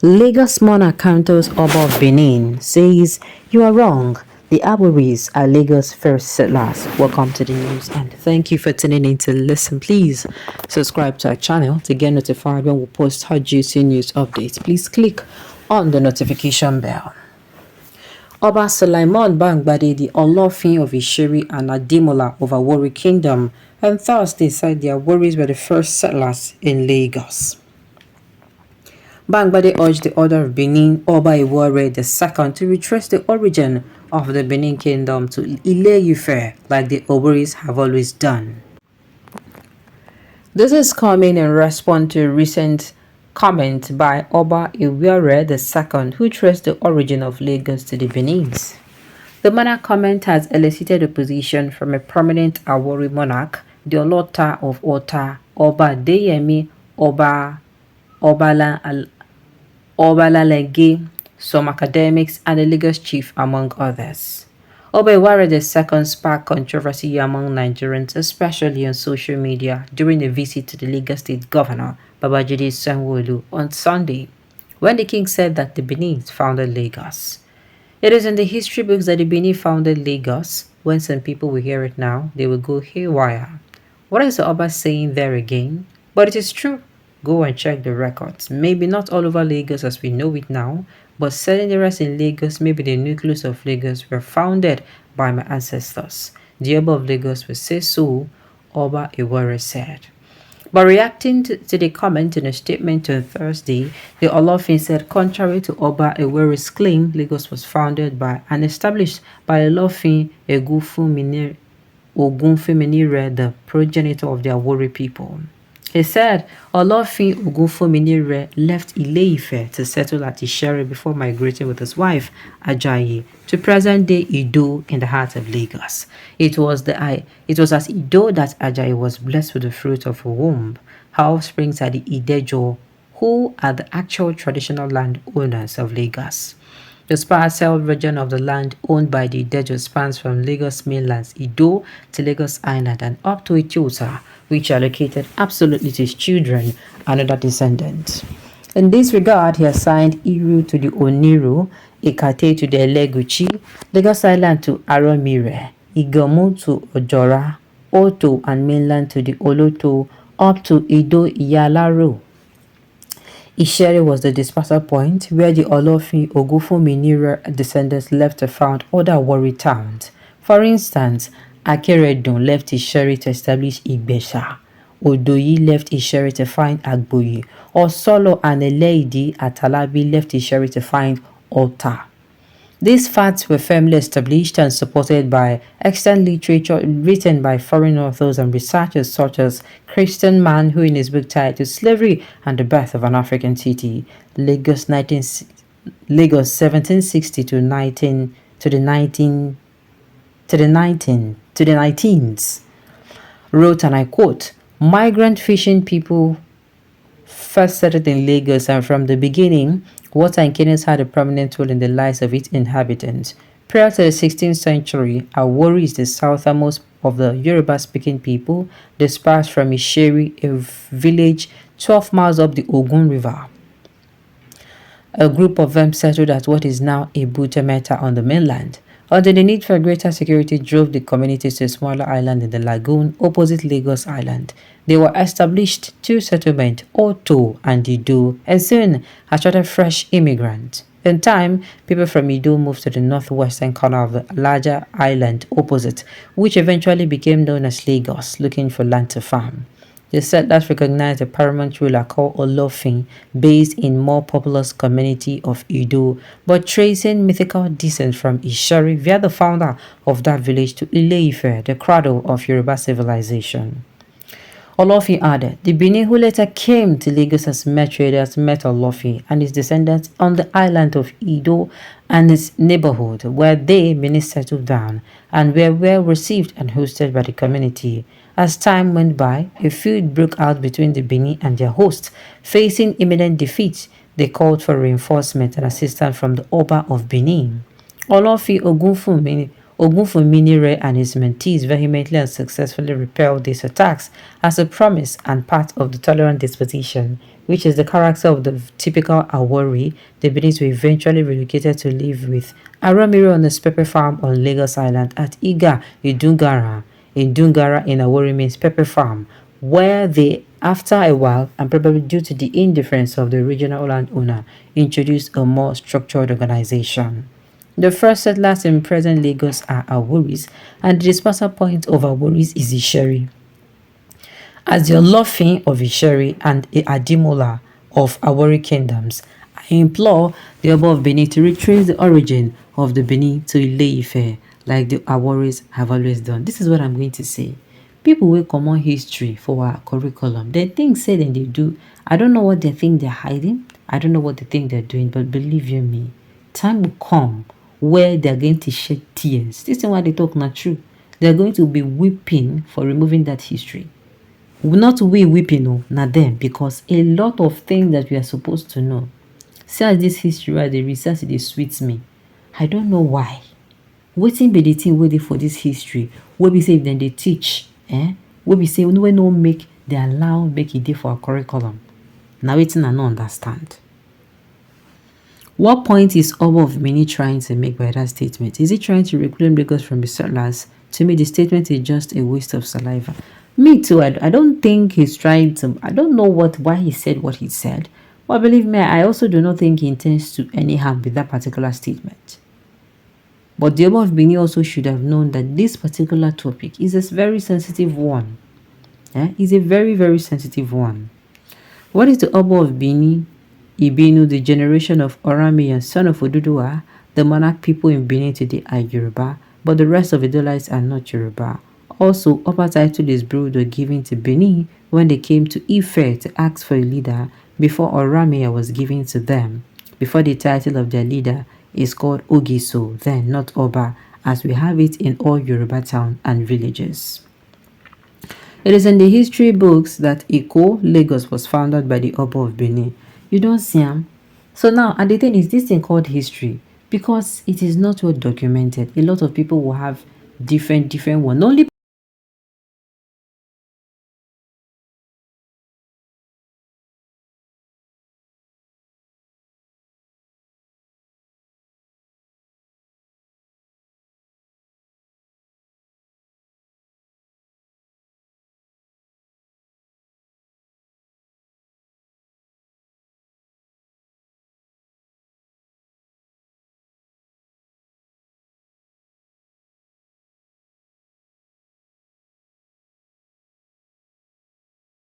Lagos Mornach counters Oba of Benin says, "You are wrong. The Aboris are Lagos' first settlers." Welcome to the news and thank you for tuning in to listen. Please subscribe to our channel to get notified when we post hot juicy news updates. Please click on the notification bell. Oba Sulaiman Bangbade, the Olofin of Ishiri and Ademola of Awori Kingdom, on Thursday said their Aworis were the first settlers in Lagos. Bangbade urged the Order of Benin, Oba Iwore II, to retrace the origin of the Benin Kingdom to Ile-Ife, like the Oboris have always done. This is coming in response to a recent comment by Oba Iwore II, who traced the origin of Lagos to the Benins. The monarch comment has elicited opposition from a prominent Awori monarch, the Olota of Ota, Oba Deyemi Obalalege, some academics, and the Lagos chief, among others. Oba Iware II sparked controversy among Nigerians, especially on social media, during a visit to the Lagos State Governor, Babajide Sanwo-Olu, on Sunday, when the king said that the Benin founded Lagos. It is in the history books that the Benin founded Lagos. When some people will hear it now, they will go haywire. What is the Oba saying there again? But it is true. Go and check the records. Maybe not all over Lagos as we know it now, but certain areas in Lagos, maybe the nucleus of Lagos, were founded by my ancestors. The Oba of Lagos will say so, Oba Iwere said. But reacting to the comment in a statement on Thursday, the Olofin said, contrary to Oba Iwere's claim, Lagos was founded by and established by Olofin Ogunfunminire, the progenitor of the Awori people. He said Olofin Ogunfunminire left Ile-Ife to settle at Isheri before migrating with his wife Ajayi to present-day Ido in the heart of Lagos. It was as Ido that Ajayi was blessed with the fruit of her womb. Her offspring are the Idejo, who are the actual traditional land owners of Lagos. The sparse region of the land owned by the Idejo spans from Lagos mainland's Ido to Lagos Island and up to Etiota, which are located absolutely to his children and other descendants. In this regard, he assigned Iru to the Oniru, Ikate to the Eleguchi, Lagos Island to Aromire, Igomu to Ojora, Oto and mainland to the Oloto, up to Ido Iyalaro. Isheri was the dispersal point where the Olofin Ogunfunminire descendants left to found other Warri towns. For instance, Akeredun left Isheri to establish Igbesha. Odoyi left Isheri to find Agboyi. Osolo and Eleidi Atalabi left Isheri to find Ota. These facts were firmly established and supported by extant literature written by foreign authors and researchers such as Christian Mann, who in his book titled Slavery and the Birth of an African City, Lagos 1760 to 19s, wrote, and I quote, "Migrant fishing people first settled in Lagos, and from the beginning, water and canoes had a prominent role in the lives of its inhabitants. Prior to the 16th century, Awori is the southernmost of the Yoruba-speaking people, dispersed from Isheri, a village 12 miles up the Ogun River. A group of them settled at what is now Ebutemeta on the mainland. Although the need for greater security drove the communities to a smaller island in the lagoon opposite Lagos Island, they were established two settlements, Oto and Ido, and soon attracted fresh immigrants. In time, people from Ido moved to the northwestern corner of the larger island opposite, which eventually became known as Lagos, looking for land to farm. The settlers recognized a paramount ruler called Olofin, based in more populous community of Ido, but tracing mythical descent from Isheri via the founder of that village to Ile-Ife, the cradle of Yoruba civilization. Olofin added, the Benin who later came to Lagos as traders met Olofin and his descendants on the island of Ido and its neighborhood, where they, Benin, settled down and were well received and hosted by the community. As time went by, a feud broke out between the Benin and their host. Facing imminent defeat, they called for reinforcement and assistance from the Oba of Benin. Olofin Ogunfunminire and his mentees vehemently and successfully repelled these attacks as a promise and part of the tolerant disposition which is the character of the typical Awori, the Benis were eventually relocated to live with Aramiro on his pepper farm on Lagos Island at Iga, Idungara. Idungara in Awori means pepper farm, where they, after a while, and probably due to the indifference of the original landowner, introduced a more structured organization. The first settlers in present Lagos are Aworis, and the dispersal point of Aworis is Isheri. As the Olofin of Isheri and a Adimola of Awori kingdoms, I implore the Oba of Benin to retrace the origin of the Benin to Ile-Ife, like the Aworis have always done. This is what I'm going to say. People will common history for our curriculum. They think say then they do. I don't know what they think they're hiding. I don't know what they think they're doing, but believe you me, time will come where they're going to shed tears. This is why they talk not true. They're going to be weeping for removing that history. Not we weeping, no, not them, because a lot of things that we are supposed to know. See as this history where the research it sweets me. I don't know why. Waiting be the thing waiting for this history. Where we say then they teach, where we say we no make they allow make it day for our curriculum. Now waiting and not understand. What point is Oba of Mini trying to make by that statement? Is he trying to reclaim Lagos from the settlers? To me, the statement is just a waste of saliva. Me too. I don't think he's trying to. I don't know why he said what he said. But believe me, I also do not think he intends to any harm with that particular statement. But the Oba of Benin also should have known that this particular topic is a very sensitive one. It's a very, very sensitive one. What is the Oba of Benin? Ibinu, the generation of Oramiyan, son of Oduduwa, the monarch people in Benin today are Yoruba, but the rest of the Idolites are not Yoruba. Also, upper title is brewed or given to Benin when they came to Ife to ask for a leader before Oramiya was given to them. Before the title of their leader is called Ogiso, then not Oba, as we have it in all Yoruba towns and villages. It is in the history books that Iko, Lagos was founded by the Oba of Benin. You don't see him. So now, and the thing is, this thing called history, because it is not well documented. A lot of people will have different one. Only